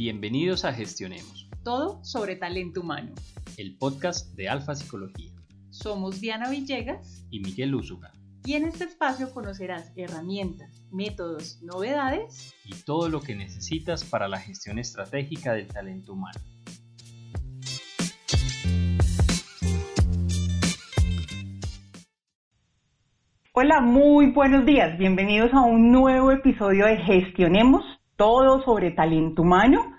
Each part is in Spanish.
Bienvenidos a Gestionemos, todo sobre talento humano. el podcast de Alfa Psicología. Somos Diana Villegas Y Miguel Úsuga. y en este espacio conocerás herramientas, métodos, novedades. Y todo lo que necesitas para la gestión estratégica del talento humano. Hola, muy buenos días. Bienvenidos a un nuevo episodio de Gestionemos, todo sobre talento humano.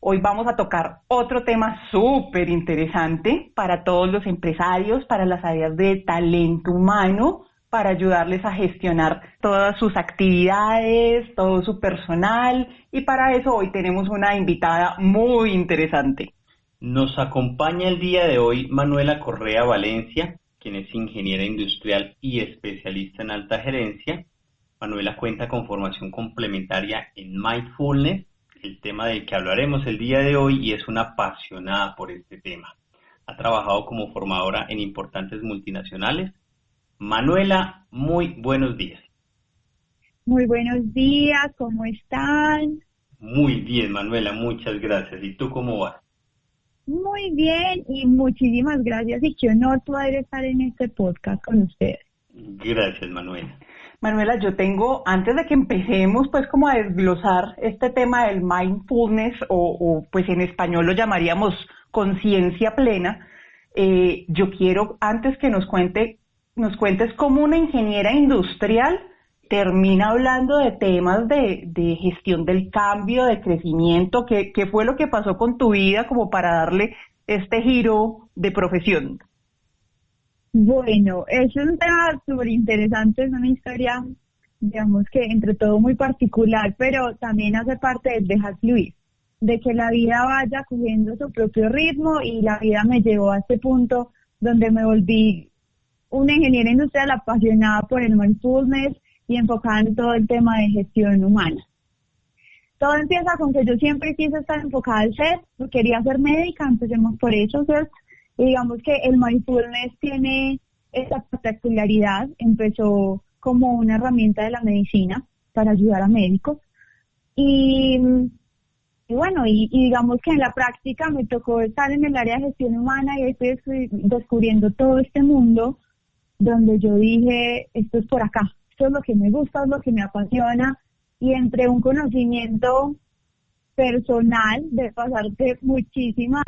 Hoy vamos a tocar otro tema súper interesante para todos los empresarios, para las áreas de talento humano, para ayudarles a gestionar todas sus actividades, todo su personal. Y para eso hoy tenemos una invitada muy interesante. Nos acompaña el día de hoy Manuela Correa Valencia, quien es ingeniera industrial y especialista en alta gerencia. Manuela cuenta con formación complementaria en Mindfulness, el tema del que hablaremos el día de hoy, y es una apasionada por este tema. Ha trabajado como formadora en importantes multinacionales. Manuela, muy buenos días. Muy buenos días, ¿cómo están? Muy bien, Manuela, muchas gracias. ¿Y tú cómo vas? Muy bien y muchísimas gracias y qué honor poder estar en este podcast con ustedes. Gracias, Manuela. Manuela, yo tengo, antes de que empecemos pues como a desglosar este tema del mindfulness o pues en español lo llamaríamos conciencia plena, yo quiero antes que nos cuentes cómo una ingeniera industrial termina hablando de temas de gestión del cambio, de crecimiento. ¿Qué fue lo que pasó con tu vida como para darle este giro de profesión? Bueno, es un tema súper interesante, es una historia, digamos que entre todo muy particular, pero también hace parte del dejar fluir, de que la vida vaya cogiendo su propio ritmo y la vida me llevó a este punto donde me volví una ingeniera industrial apasionada por el mindfulness y enfocada en todo el tema de gestión humana. Todo empieza con que yo siempre quise estar enfocada al ser, quería ser médica, empecemos por eso, ¿cierto? Y digamos que el mindfulness tiene esta particularidad, empezó como una herramienta de la medicina para ayudar a médicos. Y bueno, digamos que en la práctica me tocó estar en el área de gestión humana y ahí estoy descubriendo todo este mundo donde yo dije, esto es por acá. Esto es lo que me gusta, es lo que me apasiona, y entre un conocimiento personal de pasar de muchísimas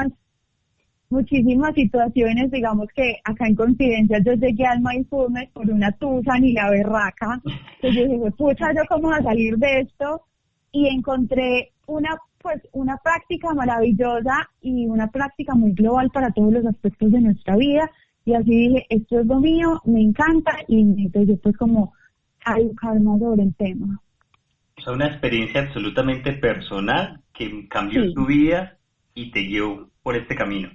situaciones, digamos que acá en Confidencia yo llegué al mindfulness por una tusa ni la berraca, que yo dije, pucha, ¿yo cómo voy a salir de esto? Y encontré una práctica maravillosa y una práctica muy global para todos los aspectos de nuestra vida, y así dije, esto es lo mío, me encanta, y entonces pues como a educar más sobre el tema. O sea, una experiencia absolutamente personal que cambió Sí. tu vida y te guió por este camino.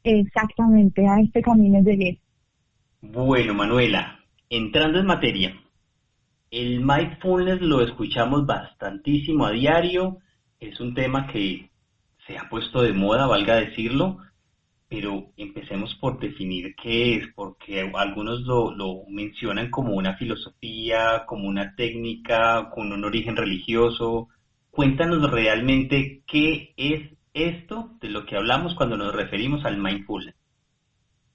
Exactamente, a este camino llegué. Bueno, Manuela, entrando en materia, el mindfulness lo escuchamos bastantísimo a diario, es un tema que se ha puesto de moda, valga decirlo, pero empecemos por definir qué es, porque algunos lo mencionan como una filosofía, como una técnica, con un origen religioso. Cuéntanos realmente qué es esto de lo que hablamos cuando nos referimos al mindfulness.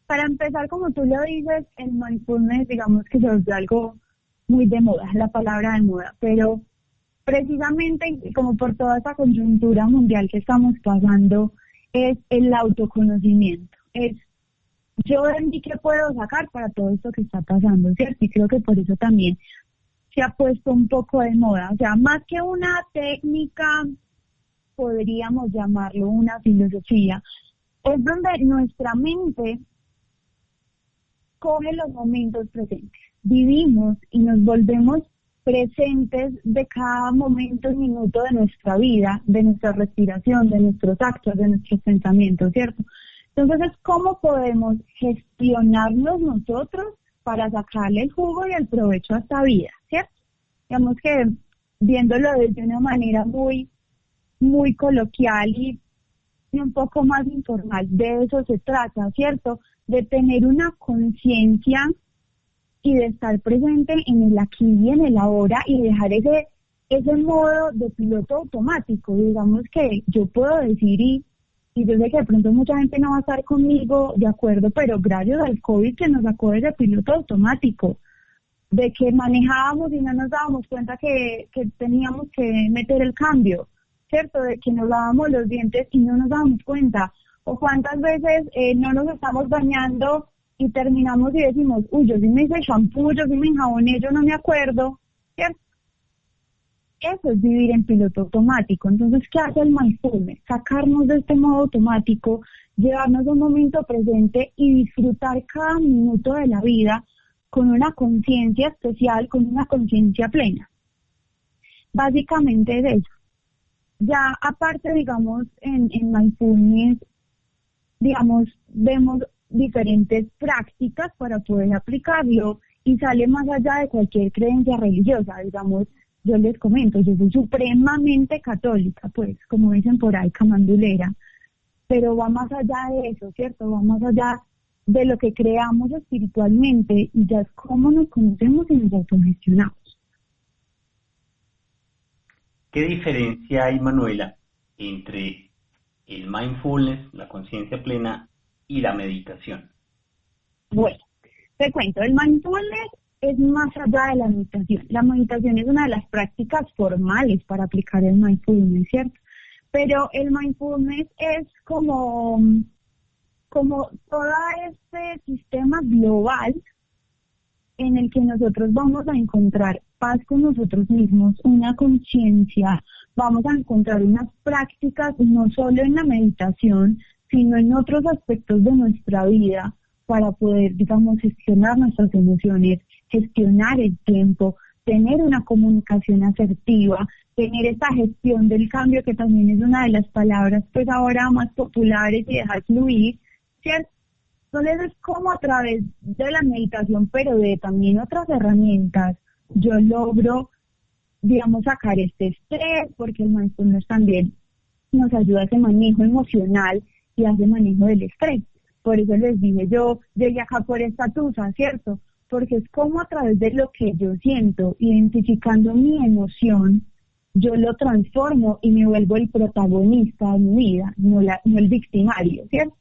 Para empezar, como tú lo dices, el mindfulness, digamos que se volvió algo muy de moda, la palabra de moda, pero precisamente como por toda esta coyuntura mundial que estamos pasando, es el autoconocimiento, es yo de mí qué puedo sacar para todo esto que está pasando, ¿cierto? Y creo que por eso también se ha puesto un poco de moda, o sea, más que una técnica, podríamos llamarlo una filosofía, es donde nuestra mente coge los momentos presentes, vivimos y nos volvemos presentes de cada momento y minuto de nuestra vida, de nuestra respiración, de nuestros actos, de nuestros pensamientos, ¿cierto? Entonces, ¿cómo podemos gestionarnos nosotros para sacarle el jugo y el provecho a esta vida, ¿cierto? Digamos que viéndolo desde una manera muy, muy coloquial y un poco más informal, de eso se trata, ¿cierto? De tener una conciencia y de estar presente en el aquí y en el ahora y dejar ese ese modo de piloto automático. Digamos que yo puedo decir, y yo sé que de pronto mucha gente no va a estar conmigo de acuerdo, pero gracias al COVID que nos sacó ese piloto automático, de que manejábamos y no nos dábamos cuenta que teníamos que meter el cambio, ¿cierto? De que nos lavábamos los dientes y no nos dábamos cuenta. O cuántas veces no nos estamos bañando y terminamos y decimos, uy, yo sí me hice shampoo, yo sí me enjaboné, yo no me acuerdo, ¿cierto? Eso es vivir en piloto automático. Entonces, ¿qué hace el mindfulness? Sacarnos de este modo automático, llevarnos a un momento presente y disfrutar cada minuto de la vida con una conciencia especial, con una conciencia plena. Básicamente es eso. Ya aparte, digamos, en mindfulness, digamos, vemos diferentes prácticas para poder aplicarlo y sale más allá de cualquier creencia religiosa. Digamos, yo les comento, yo soy supremamente católica, pues, como dicen por ahí, camandulera, pero va más allá de eso, ¿cierto? Va más allá de lo que creamos espiritualmente y ya es cómo nos conocemos y nos autogestionamos. ¿Qué diferencia hay, Manuela, entre el mindfulness, la conciencia plena y la meditación? Bueno, te cuento, el mindfulness es más allá de la meditación. La meditación es una de las prácticas formales para aplicar el mindfulness, ¿cierto? Pero el mindfulness es como todo este sistema global en el que nosotros vamos a encontrar paz con nosotros mismos, una conciencia, vamos a encontrar unas prácticas no solo en la meditación, sino en otros aspectos de nuestra vida para poder, digamos, gestionar nuestras emociones, gestionar el tiempo, tener una comunicación asertiva, tener esta gestión del cambio, que también es una de las palabras pues ahora más populares, y dejar fluir, ¿cierto? Entonces es como a través de la meditación, pero de también otras herramientas, yo logro, digamos, sacar este estrés, porque el mindfulness también nos ayuda a ese manejo emocional y a ese manejo del estrés. Por eso les dije, yo llegué acá por esta tusa, ¿cierto? Porque es como a través de lo que yo siento, identificando mi emoción, yo lo transformo y me vuelvo el protagonista de mi vida, no el victimario, ¿cierto?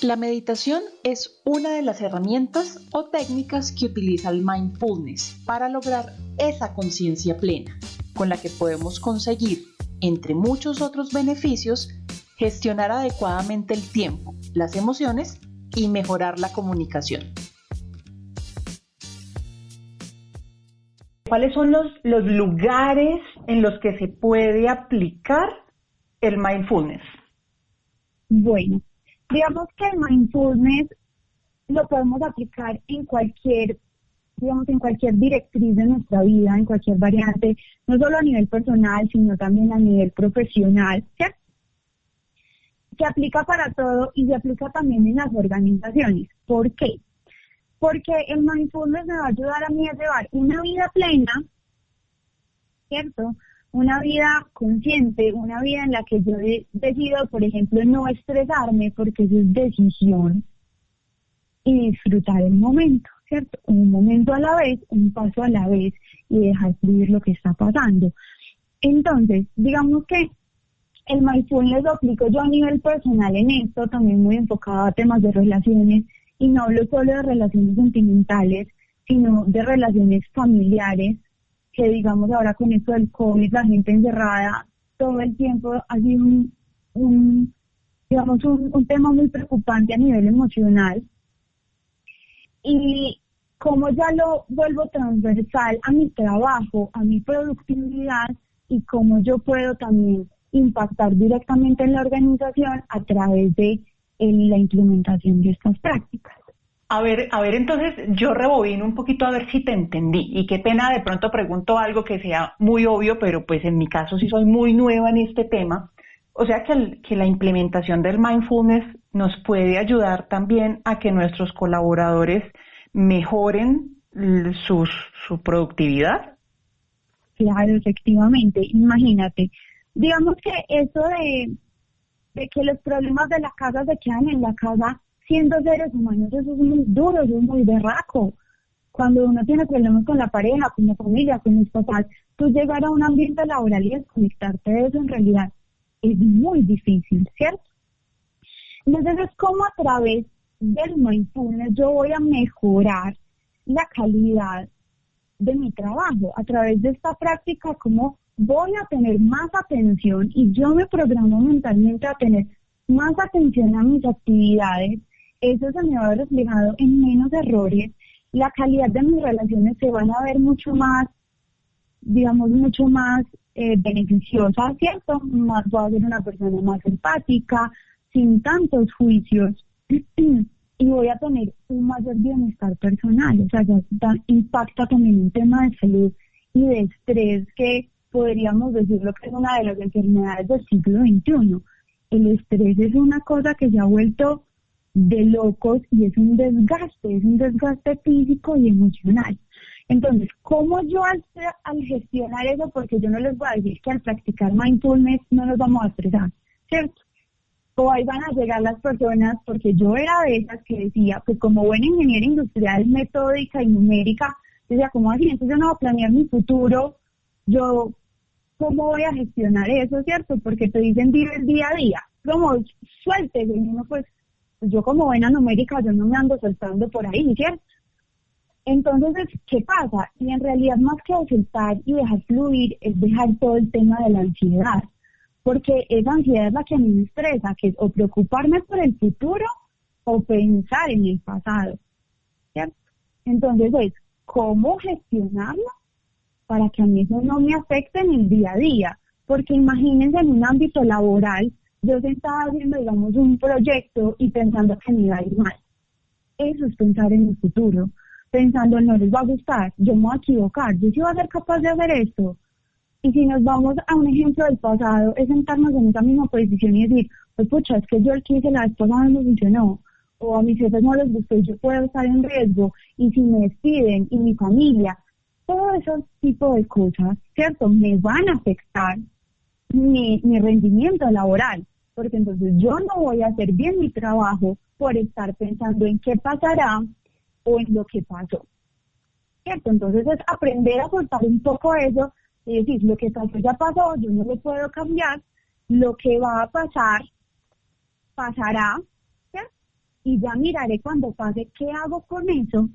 La meditación es una de las herramientas o técnicas que utiliza el mindfulness para lograr esa conciencia plena, con la que podemos conseguir, entre muchos otros beneficios, gestionar adecuadamente el tiempo, las emociones y mejorar la comunicación. ¿Cuáles son los lugares en los que se puede aplicar el mindfulness? Bueno, digamos que el mindfulness lo podemos aplicar en cualquier directriz de nuestra vida, en cualquier variante, no solo a nivel personal, sino también a nivel profesional, ¿cierto? Se aplica para todo y se aplica también en las organizaciones. ¿Por qué? Porque el mindfulness me va a ayudar a mí a llevar una vida plena, ¿cierto? Una vida consciente, una vida en la que yo decido, por ejemplo, no estresarme, porque eso es decisión, y disfrutar el momento, ¿cierto? Un momento a la vez, un paso a la vez, y dejar fluir lo que está pasando. Entonces, digamos que el mindfulness lo aplico yo a nivel personal en esto, también muy enfocado a temas de relaciones, y no hablo solo de relaciones sentimentales, sino de relaciones familiares, que digamos ahora con esto del COVID, la gente encerrada todo el tiempo ha sido un tema muy preocupante a nivel emocional. Y como ya lo vuelvo transversal a mi trabajo, a mi productividad, y cómo yo puedo también impactar directamente en la organización a través de la implementación de estas prácticas. A ver, entonces yo rebobino un poquito a ver si te entendí, y qué pena de pronto pregunto algo que sea muy obvio, pero pues en mi caso sí soy muy nueva en este tema. O sea que la implementación del mindfulness nos puede ayudar también a que nuestros colaboradores mejoren su productividad. Claro, efectivamente, imagínate. Digamos que eso de que los problemas de la casa se quedan en la casa, siendo seres humanos, eso es muy duro, eso es muy berraco. Cuando uno tiene problemas con la pareja, con la familia, con los papás, tú llegar a un ambiente laboral y desconectarte de eso en realidad es muy difícil, ¿cierto? Entonces es como a través del mindfulness yo voy a mejorar la calidad de mi trabajo. A través de esta práctica, como voy a tener más atención y yo me programo mentalmente a tener más atención a mis actividades, eso se me va a ver reflejado en menos errores, la calidad de mis relaciones se van a ver mucho más, digamos, mucho más beneficiosa, ¿cierto? Más, voy a ser una persona más empática, sin tantos juicios, y voy a tener un mayor bienestar personal. O sea, ya impacta también un tema de salud y de estrés, que podríamos decirlo que es una de las enfermedades del siglo XXI. El estrés es una cosa que se ha vuelto de locos y es un desgaste físico y emocional. Entonces, ¿cómo yo al gestionar eso? Porque yo no les voy a decir que al practicar mindfulness no nos vamos a estresar, ¿cierto? O ahí van a llegar las personas, porque yo era de esas que decía, pues como buena ingeniera industrial, metódica y numérica, decía, ¿cómo así? Entonces yo no voy a planear mi futuro, yo, ¿cómo voy a gestionar eso, cierto? Porque te dicen vive el día a día, como suéltese, y uno pues yo como buena numérica, yo no me ando soltando por ahí, ¿cierto? Entonces, ¿qué pasa? Y en realidad más que soltar y dejar fluir, es dejar todo el tema de la ansiedad. Porque esa ansiedad es la que a mí me estresa, que es o preocuparme por el futuro o pensar en el pasado, ¿cierto? Entonces es, ¿cómo gestionarlo para que a mí eso no me afecte en el día a día? Porque imagínense en un ámbito laboral, yo estaba haciendo, digamos, un proyecto y pensando que me iba a ir mal. Eso es pensar en el futuro, pensando no les va a gustar, yo me voy a equivocar, yo sí voy a ser capaz de hacer esto. Y si nos vamos a un ejemplo del pasado, es sentarnos en esa misma posición y decir, pues pucha, es que yo el que hice la vez pasada no funcionó, o a mis jefes no les gustó y yo puedo estar en riesgo, y si me despiden, y mi familia, todo ese tipo de cosas, ¿cierto? Me van a afectar mi rendimiento laboral, porque entonces yo no voy a hacer bien mi trabajo por estar pensando en qué pasará o en lo que pasó, ¿cierto? Entonces es aprender a soltar un poco eso. Es decir, lo que pasó ya pasó, yo no lo puedo cambiar, lo que va a pasar, pasará, ¿cierto? Y ya miraré cuando pase qué hago con eso,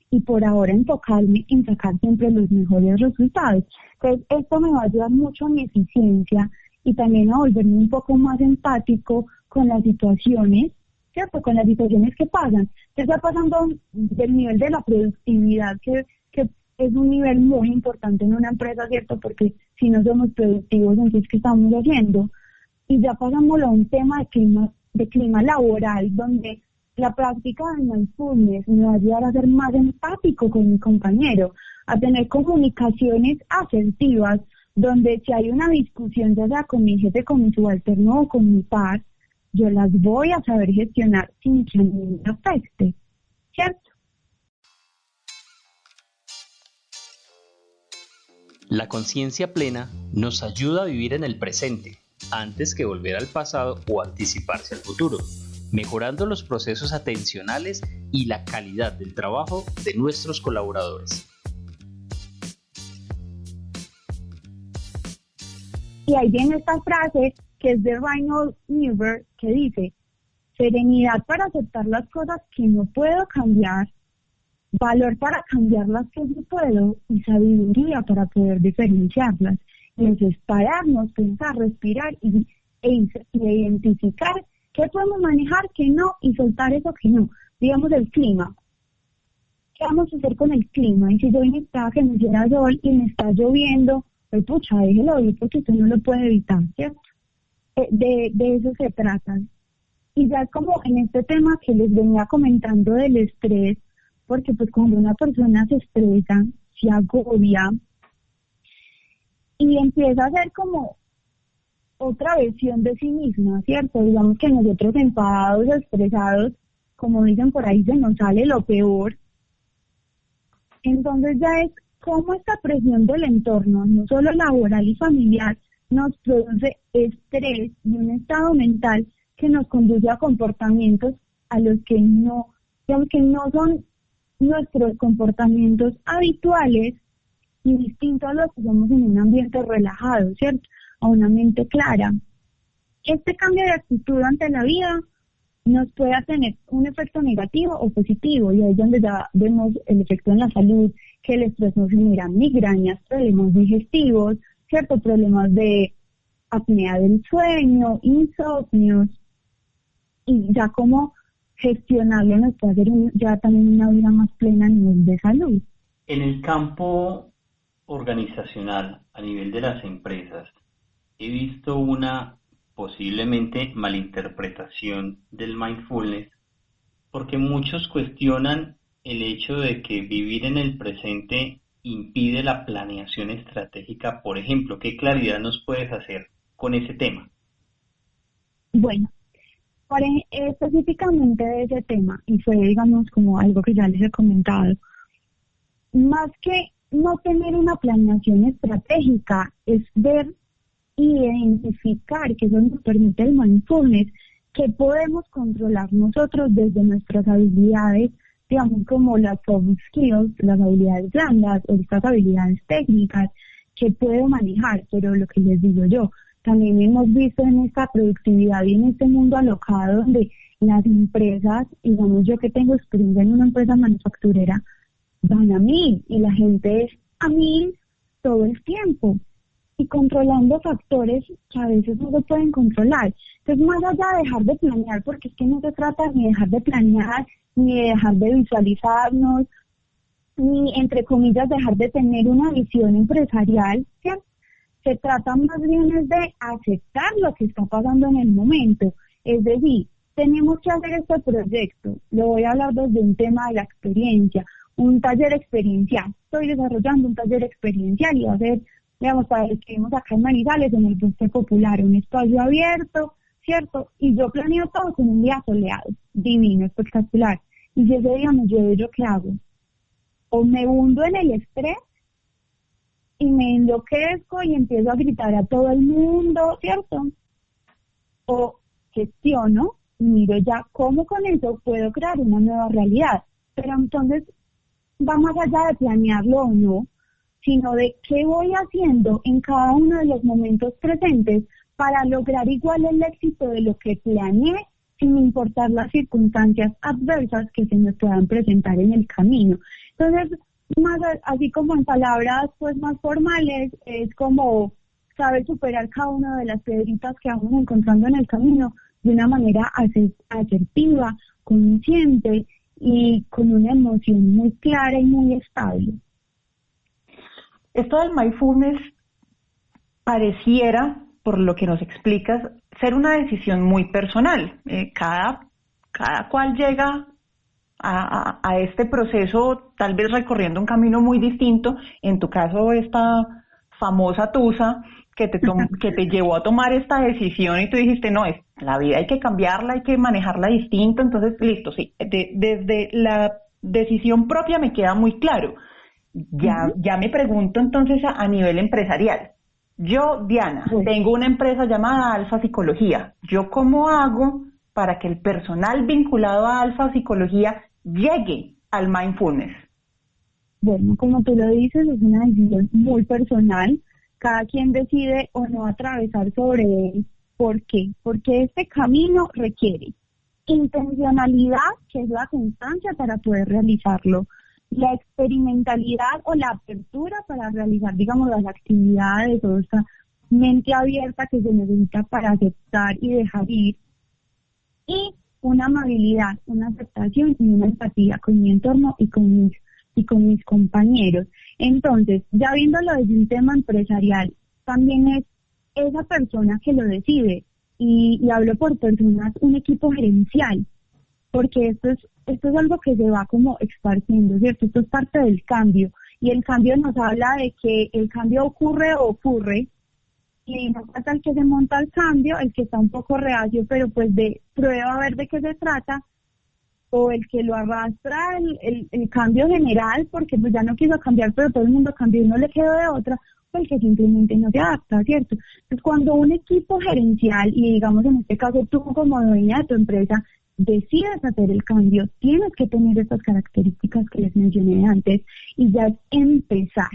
y por ahora enfocarme en sacar siempre los mejores resultados. Entonces, esto me va a ayudar mucho a mi eficiencia y también a volverme un poco más empático con las situaciones, ¿cierto? Con las situaciones que pasan. Se está pasando del nivel de la productividad, que es un nivel muy importante en una empresa, ¿cierto? Porque si no somos productivos, entonces, ¿qué estamos haciendo? Y ya pasamos a un tema de clima laboral, donde la práctica del mindfulness me va a ayudar a ser más empático con mi compañero, a tener comunicaciones asertivas, donde si hay una discusión, ya sea con mi jefe, con mi subalterno o con mi par, yo las voy a saber gestionar sin que a mí me afecte, ¿cierto? La conciencia plena nos ayuda a vivir en el presente, antes que volver al pasado o anticiparse al futuro, mejorando los procesos atencionales y la calidad del trabajo de nuestros colaboradores. Y ahí viene esta frase que es de Reinhold Niebuhr, que dice: serenidad para aceptar las cosas que no puedo cambiar, valor para cambiar las que sí puedo y sabiduría para poder diferenciarlas. Y eso es pararnos, pensar, respirar y identificar qué podemos manejar, qué no, y soltar eso que no. Digamos el clima. ¿Qué vamos a hacer con el clima? Y si yo necesitaba que me hiciera sol y me está lloviendo, pues pucha, déjelo ir porque usted no lo puede evitar, ¿cierto? De eso se trata. Y ya como en este tema que les venía comentando del estrés, porque pues cuando una persona se estresa, se agobia y empieza a ser como otra versión de sí misma, ¿cierto? Digamos que nosotros enfadados, estresados, como dicen por ahí, se nos sale lo peor. Entonces ya es como esta presión del entorno, no solo laboral y familiar, nos produce estrés y un estado mental que nos conduce a comportamientos a los que no, digamos que no son nuestros comportamientos habituales y distinto a los que somos en un ambiente relajado, ¿cierto? A una mente clara. Este cambio de actitud ante la vida nos puede tener un efecto negativo o positivo, y ahí es donde ya vemos el efecto en la salud, que el estrés nos genera migrañas, problemas digestivos, ¿cierto? Problemas de apnea del sueño, insomnios, y ya como gestionarlo nos puede hacer ya también una vida más plena a nivel de salud. En el campo organizacional, a nivel de las empresas, he visto una posiblemente malinterpretación del mindfulness, porque muchos cuestionan el hecho de que vivir en el presente impide la planeación estratégica. Por ejemplo, ¿qué claridad nos puedes hacer con ese tema? Bueno, específicamente de ese tema, y fue, digamos, como algo que ya les he comentado, más que no tener una planeación estratégica, es ver y identificar, que eso nos permite el mindfulness, que podemos controlar nosotros desde nuestras habilidades, digamos, como las soft skills, las habilidades blandas o estas habilidades técnicas que puedo manejar. Pero lo que les digo yo, también hemos visto en esta productividad y en este mundo alocado donde las empresas, digamos, yo que tengo experiencia en una empresa manufacturera, van a 1000 y la gente es a 1000 todo el tiempo y controlando factores que a veces no se pueden controlar. Entonces, más allá de dejar de planear, porque es que no se trata ni de dejar de planear, ni de dejar de visualizarnos, ni, entre comillas, dejar de tener una visión empresarial, ¿cierto? Se trata más bien es de aceptar lo que está pasando en el momento. Es decir, tenemos que hacer este proyecto. Lo voy a hablar desde un tema de la experiencia, un taller experiencial. Estoy desarrollando un taller experiencial y va a ser, digamos, para los que vivimos acá en Manizales, en el Bosque Popular, un espacio abierto, ¿cierto? Y yo planeo todo con un día soleado, divino, espectacular. Y si ese día me llueve, ¿yo qué hago? O me hundo en el estrés y me enloquezco y empiezo a gritar a todo el mundo, ¿cierto? O gestiono, miro ya cómo con eso puedo crear una nueva realidad. Pero entonces va más allá de planearlo o no, sino de qué voy haciendo en cada uno de los momentos presentes para lograr igual el éxito de lo que planeé, sin importar las circunstancias adversas que se me puedan presentar en el camino. Entonces, más así como en palabras pues más formales, es como saber superar cada una de las piedritas que vamos encontrando en el camino de una manera asertiva, consciente y con una emoción muy clara y muy estable. Esto del mindfulness pareciera, por lo que nos explicas, ser una decisión muy personal. Cada cual llega a este proceso tal vez recorriendo un camino muy distinto. En tu caso, esta famosa tusa que te llevó a tomar esta decisión y tú dijiste, no, la vida hay que cambiarla, hay que manejarla distinto. Entonces, listo, sí, desde la decisión propia me queda muy claro. Ya me pregunto entonces a nivel empresarial. Yo, Diana, tengo una empresa llamada Alfa Psicología. ¿Yo cómo hago para que el personal vinculado a Alfa Psicología llegue al mindfulness? Bueno, como tú lo dices, es una decisión muy personal. Cada quien decide o no atravesar sobre él. ¿Por qué? Porque este camino requiere intencionalidad, que es la constancia para poder realizarlo, la experimentalidad o la apertura para realizar, digamos, las actividades o esta mente abierta que se necesita para aceptar y dejar ir, y una amabilidad, una aceptación y una empatía con mi entorno y con mis compañeros. Entonces, ya viéndolo desde un tema empresarial, también es esa persona que lo decide, y hablo por personas, un equipo gerencial, porque esto es algo que se va como esparciendo, ¿cierto? Esto es parte del cambio, y el cambio nos habla de que el cambio ocurre, y no falta el que se monta al cambio, el que está un poco reacio, pero pues de prueba a ver de qué se trata, o el que lo arrastra el cambio general, porque pues ya no quiso cambiar, pero todo el mundo cambió y no le quedó de otra, o el que simplemente no se adapta, ¿cierto? Entonces, cuando un equipo gerencial, y digamos en este caso tú como dueña de tu empresa, decides hacer el cambio, tienes que tener estas características que les mencioné antes y ya es empezar.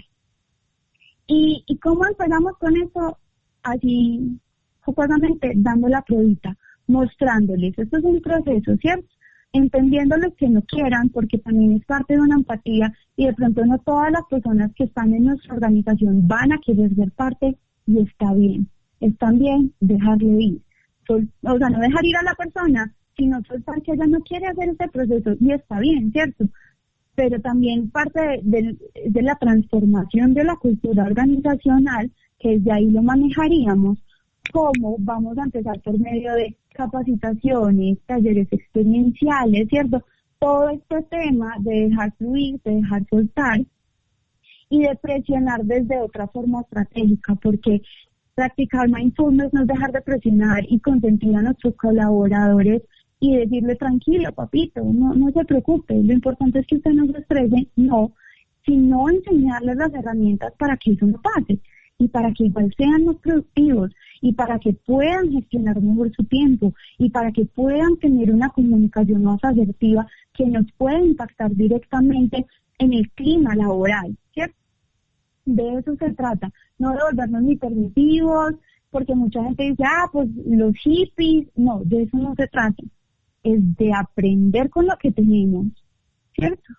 ¿Y cómo empezamos con esto? Así, jocosamente, dando la probita, mostrándoles, esto es un proceso, ¿cierto? Entendiendo los que no quieran, porque también es parte de una empatía y de pronto no todas las personas que están en nuestra organización van a querer ser parte y está bien. Es también dejarle ir. O sea, no dejar ir a la persona, sino soltar que ella no quiere hacer este proceso y está bien, ¿cierto? Pero también parte de la transformación de la cultura organizacional, que desde ahí lo manejaríamos, cómo vamos a empezar por medio de capacitaciones, talleres experienciales, ¿cierto? Todo este tema de dejar fluir, de dejar soltar y de presionar desde otra forma estratégica, porque practicar mindfulness no es dejar de presionar y consentir a nuestros colaboradores y decirle tranquilo, papito, no se preocupe, lo importante es que usted no se estrese, no, sino enseñarles las herramientas para que eso no pase y para que igual sean más productivos y para que puedan gestionar mejor su tiempo y para que puedan tener una comunicación más asertiva que nos pueda impactar directamente en el clima laboral, ¿cierto? De eso se trata, no de volvernos ni permisivos, porque mucha gente dice, pues los hippies, no, de eso no se trata, es de aprender con lo que tenemos, ¿cierto?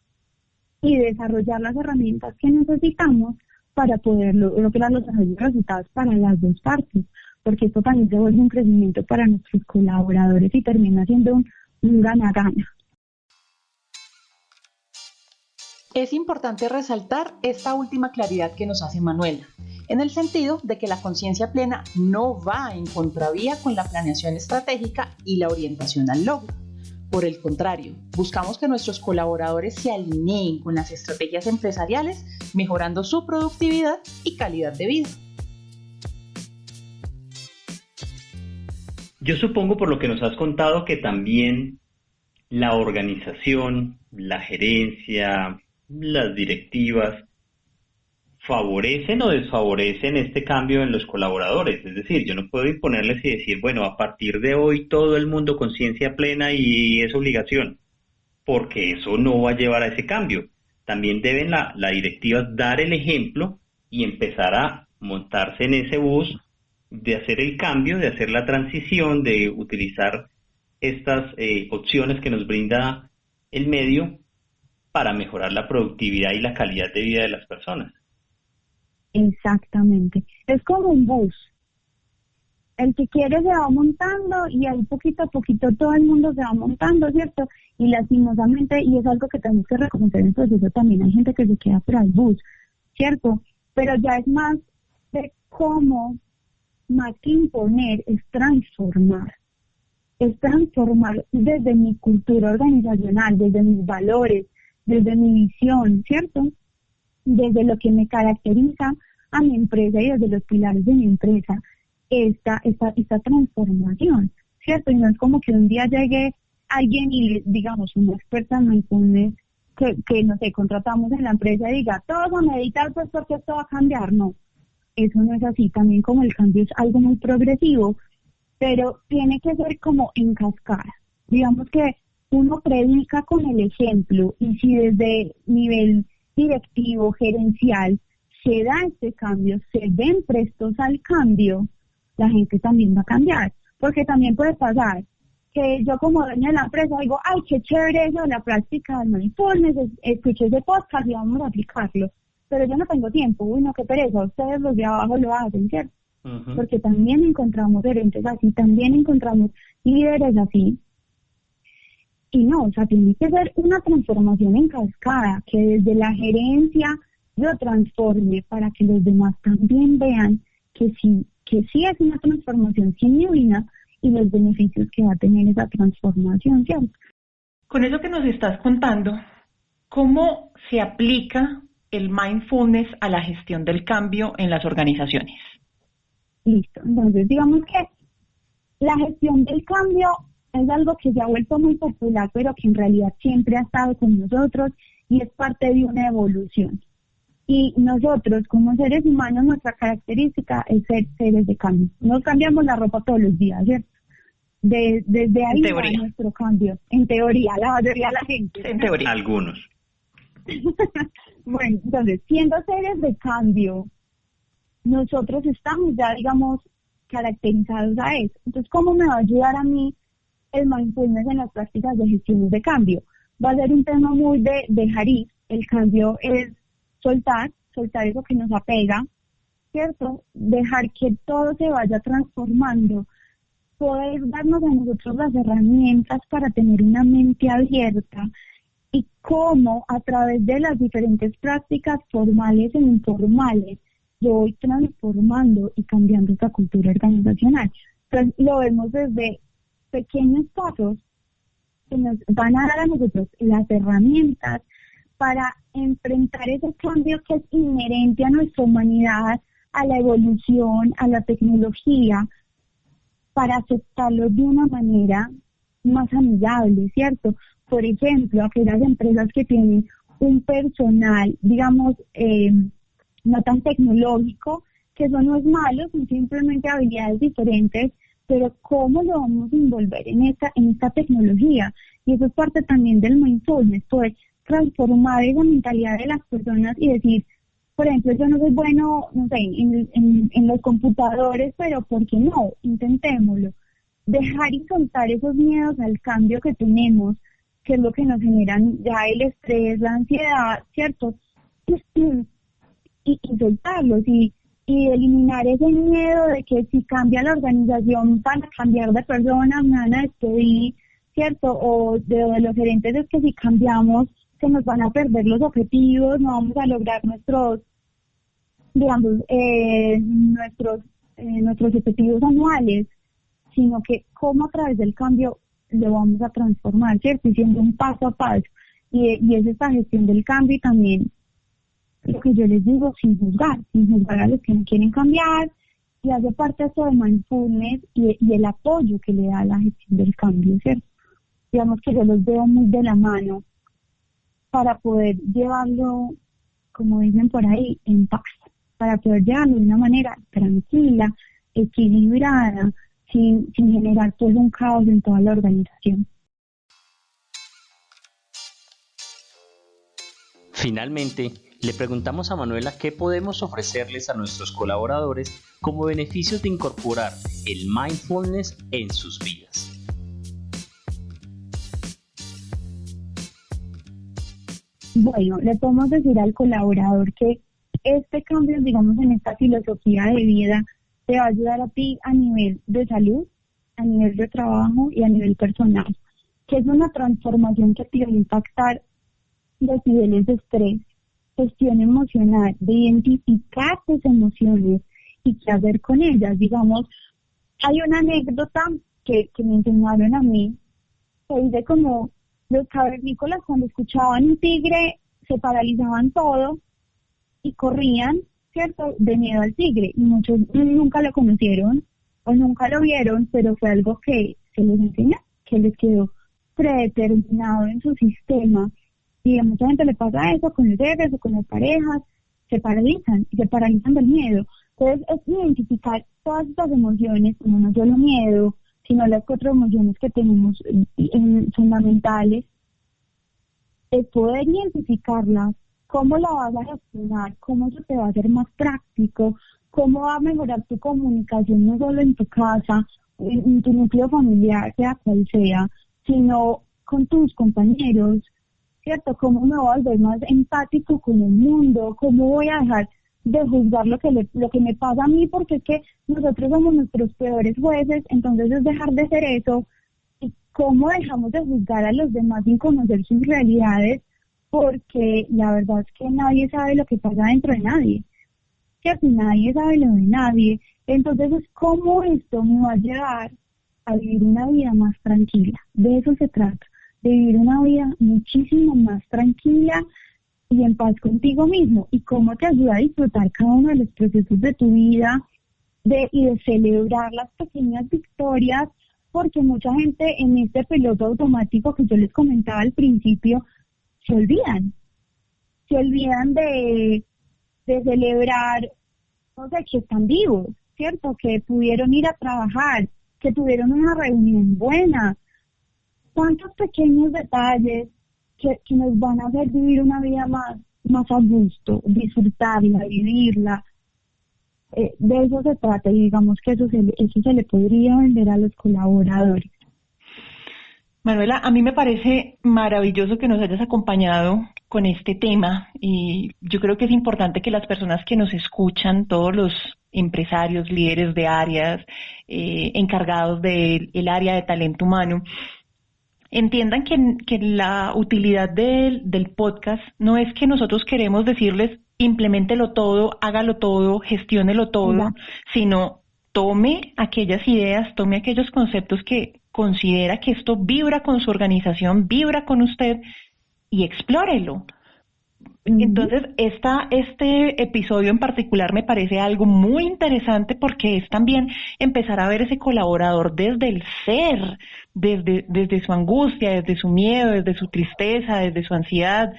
Y desarrollar las herramientas que necesitamos para poder lograr los mejores resultados para las dos partes, porque esto también se vuelve un crecimiento para nuestros colaboradores y termina siendo un gana-gana. Es importante resaltar esta última claridad que nos hace Manuela, en el sentido de que la conciencia plena no va en contravía con la planeación estratégica y la orientación al logro. Por el contrario, buscamos que nuestros colaboradores se alineen con las estrategias empresariales, mejorando su productividad y calidad de vida. Yo supongo, por lo que nos has contado, que también la organización, la gerencia, las directivas favorecen o desfavorecen este cambio en los colaboradores. Es decir, yo no puedo imponerles y decir, bueno, a partir de hoy todo el mundo conciencia plena y es obligación, porque eso no va a llevar a ese cambio. También deben la directiva dar el ejemplo y empezar a montarse en ese bus de hacer el cambio, de hacer la transición, de utilizar estas opciones que nos brinda el medio para mejorar la productividad y la calidad de vida de las personas. Exactamente. Es como un bus. El que quiere se va montando y ahí poquito a poquito todo el mundo se va montando, ¿cierto? Y lastimosamente, y es algo que tenemos que reconocer en el proceso, también hay gente que se queda fuera del bus, ¿cierto? Pero ya es más de cómo, más que imponer, es transformar. Es transformar desde mi cultura organizacional, desde mis valores, desde mi visión, ¿cierto? Desde lo que me caracteriza a mi empresa y desde los pilares de mi empresa, esta transformación, ¿cierto? Y no es como que un día llegue alguien y, digamos, una experta en mindfulness que no sé, contratamos en la empresa y diga, todos a meditar pues porque esto va a cambiar. No, eso no es así. También como el cambio es algo muy progresivo, pero tiene que ser como en cascada. Digamos que uno predica con el ejemplo y si desde nivel directivo, gerencial, se da este cambio, se ven prestos al cambio, la gente también va a cambiar, porque también puede pasar que yo como dueña de la empresa digo, ay, qué chévere eso de la práctica del mindfulness, escuché ese podcast y vamos a aplicarlo, pero yo no tengo tiempo, uy, no, qué pereza, ustedes los de abajo lo hacen, ¿cierto? Uh-huh. Porque también encontramos gerentes así, también encontramos líderes así. Y no, o sea, tiene que ser una transformación en cascada, que desde la gerencia lo transforme para que los demás también vean que sí es una transformación genuina y los beneficios que va a tener esa transformación, ¿cierto? Con eso que nos estás contando, ¿cómo se aplica el mindfulness a la gestión del cambio en las organizaciones? Listo, entonces digamos que la gestión del cambio es algo que se ha vuelto muy popular, pero que en realidad siempre ha estado con nosotros y es parte de una evolución. Y nosotros, como seres humanos, nuestra característica es ser seres de cambio. No cambiamos la ropa todos los días, ¿cierto? desde ahí En va teoría. nuestro cambio, en teoría, la mayoría de la gente. En teoría. Algunos. Bueno, entonces, siendo seres de cambio, nosotros estamos ya, digamos, caracterizados a eso. Entonces, ¿cómo me va a ayudar a mí el mindfulness en las prácticas de gestión de cambio? Va a ser un tema muy de Haris. El cambio es soltar eso que nos apega, ¿cierto? Dejar que todo se vaya transformando, poder darnos a nosotros las herramientas para tener una mente abierta y cómo a través de las diferentes prácticas formales e informales yo voy transformando y cambiando esta cultura organizacional. Entonces lo vemos desde pequeños pasos que nos van a dar a nosotros las herramientas para enfrentar ese cambio que es inherente a nuestra humanidad, a la evolución, a la tecnología, para aceptarlo de una manera más amigable, ¿cierto? Por ejemplo, aquellas empresas que tienen un personal, digamos, no tan tecnológico, que eso no es malo, son simplemente habilidades diferentes, pero ¿cómo lo vamos a envolver en esta tecnología? Y eso es parte también del mindfulness, poder transformar esa mentalidad de las personas y decir, por ejemplo, yo no soy bueno, no sé, en los computadores, pero ¿por qué no? Intentémoslo. Dejar y soltar esos miedos al cambio que tenemos, que es lo que nos generan ya el estrés, la ansiedad, ¿cierto? Y soltarlos y eliminar ese miedo de que si cambia la organización para cambiar de personas, me van a despedir, ¿cierto? O de los gerentes es que si cambiamos se nos van a perder los objetivos, no vamos a lograr nuestros, digamos, nuestros objetivos anuales, sino que cómo a través del cambio lo vamos a transformar, ¿cierto? Y siendo un paso a paso. Y es esta gestión del cambio y también lo que yo les digo, sin juzgar a los que no quieren cambiar, y hace parte esto de mindfulness y el apoyo que le da a la gestión del cambio, ¿cierto? Digamos que yo los veo muy de la mano para poder llevarlo, como dicen por ahí, en paz, para poder llevarlo de una manera tranquila, equilibrada, sin generar todo un caos en toda la organización. Finalmente, le preguntamos a Manuela qué podemos ofrecerles a nuestros colaboradores como beneficios de incorporar el mindfulness en sus vidas. Bueno, le podemos decir al colaborador que este cambio, digamos, en esta filosofía de vida te va a ayudar a ti a nivel de salud, a nivel de trabajo y a nivel personal, que es una transformación que te va a impactar los niveles de estrés, gestión emocional, de identificar tus emociones y qué hacer con ellas. Digamos, hay una anécdota que me enseñaron a mí, que dice como los cavernícolas cuando escuchaban un tigre se paralizaban todo y corrían, ¿cierto?, de miedo al tigre, y muchos nunca lo conocieron o nunca lo vieron, pero fue algo que se les enseñó, que les quedó predeterminado en su sistema. Y a mucha gente le pasa eso con los jefes o con las parejas, se paralizan del miedo. Entonces es identificar todas estas emociones, como no solo miedo, sino las 4 emociones que tenemos fundamentales, es poder identificarlas, cómo la vas a gestionar, cómo eso te va a hacer más práctico, cómo va a mejorar tu comunicación no solo en tu casa, en tu núcleo familiar, sea cual sea, sino con tus compañeros, ¿cierto? ¿Cómo me voy a volver más empático con el mundo? ¿Cómo voy a dejar de juzgar lo que me pasa a mí? Porque es que nosotros somos nuestros peores jueces, entonces es dejar de hacer eso. ¿Y cómo dejamos de juzgar a los demás sin conocer sus realidades? Porque la verdad es que nadie sabe lo que pasa dentro de nadie, ¿cierto? Nadie sabe lo de nadie. Entonces es cómo esto me va a llevar a vivir una vida más tranquila. De eso se trata, de vivir una vida muchísimo más tranquila y en paz contigo mismo, y cómo te ayuda a disfrutar cada uno de los procesos de tu vida y de celebrar las pequeñas victorias, porque mucha gente en este piloto automático que yo les comentaba al principio se olvidan de celebrar, no sé, que están vivos, ¿cierto? Que pudieron ir a trabajar, que tuvieron una reunión buena. ¿Cuántos pequeños detalles que nos van a hacer vivir una vida más a gusto, disfrutarla, vivirla? De eso se trata, y digamos que eso se le podría vender a los colaboradores. Manuela, a mí me parece maravilloso que nos hayas acompañado con este tema, y yo creo que es importante que las personas que nos escuchan, todos los empresarios, líderes de áreas, encargados del área de talento humano, entiendan que la utilidad del podcast no es que nosotros queremos decirles impleméntelo todo, hágalo todo, gestiónelo todo, sino tome aquellas ideas, tome aquellos conceptos que considera que esto vibra con su organización, vibra con usted, y explórelo. Entonces, este episodio en particular me parece algo muy interesante, porque es también empezar a ver ese colaborador desde el ser, desde su angustia, desde su miedo, desde su tristeza, desde su ansiedad,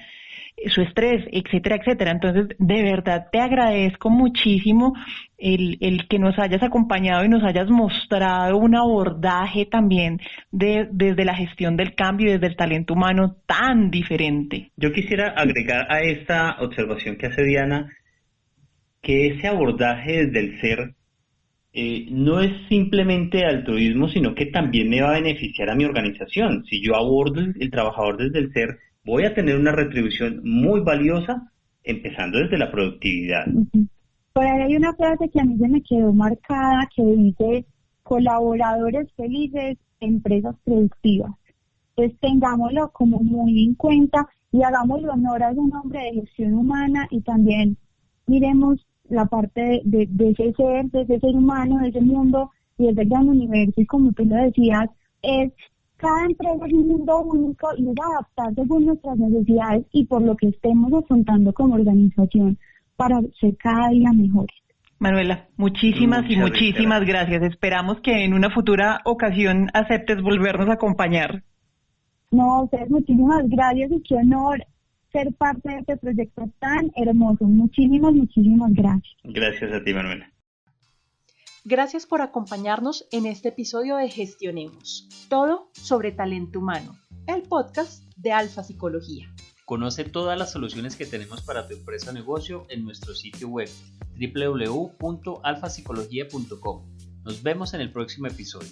su estrés, etcétera, etcétera. Entonces, de verdad te agradezco muchísimo el que nos hayas acompañado y nos hayas mostrado un abordaje también desde la gestión del cambio y desde el talento humano tan diferente. Yo quisiera agregar a esta observación que hace Diana, que ese abordaje desde el ser no es simplemente altruismo, sino que también me va a beneficiar a mi organización. Si yo abordo el trabajador desde el ser, voy a tener una retribución muy valiosa, empezando desde la productividad. Por ahí hay una frase que a mí se me quedó marcada, que dice: colaboradores felices, empresas productivas. Entonces tengámoslo como muy en cuenta y hagámosle honor a un nombre de gestión humana, y también miremos la parte de ese ser humano, de ese mundo y de ese gran universo. Y como tú lo decías, cada empresa es un mundo único y es adaptar según nuestras necesidades y por lo que estemos afrontando como organización para ser cada día mejores. Manuela, muchísimas gracias. Esperamos que en una futura ocasión aceptes volvernos a acompañar. No, ustedes muchísimas gracias, y qué honor ser parte de este proyecto tan hermoso. Muchísimas gracias. Gracias a ti, Manuela. Gracias por acompañarnos en este episodio de Gestionemos, todo sobre talento humano, el podcast de Alfa Psicología. Conoce todas las soluciones que tenemos para tu empresa o negocio en nuestro sitio web www.alfapsicología.com. Nos vemos en el próximo episodio.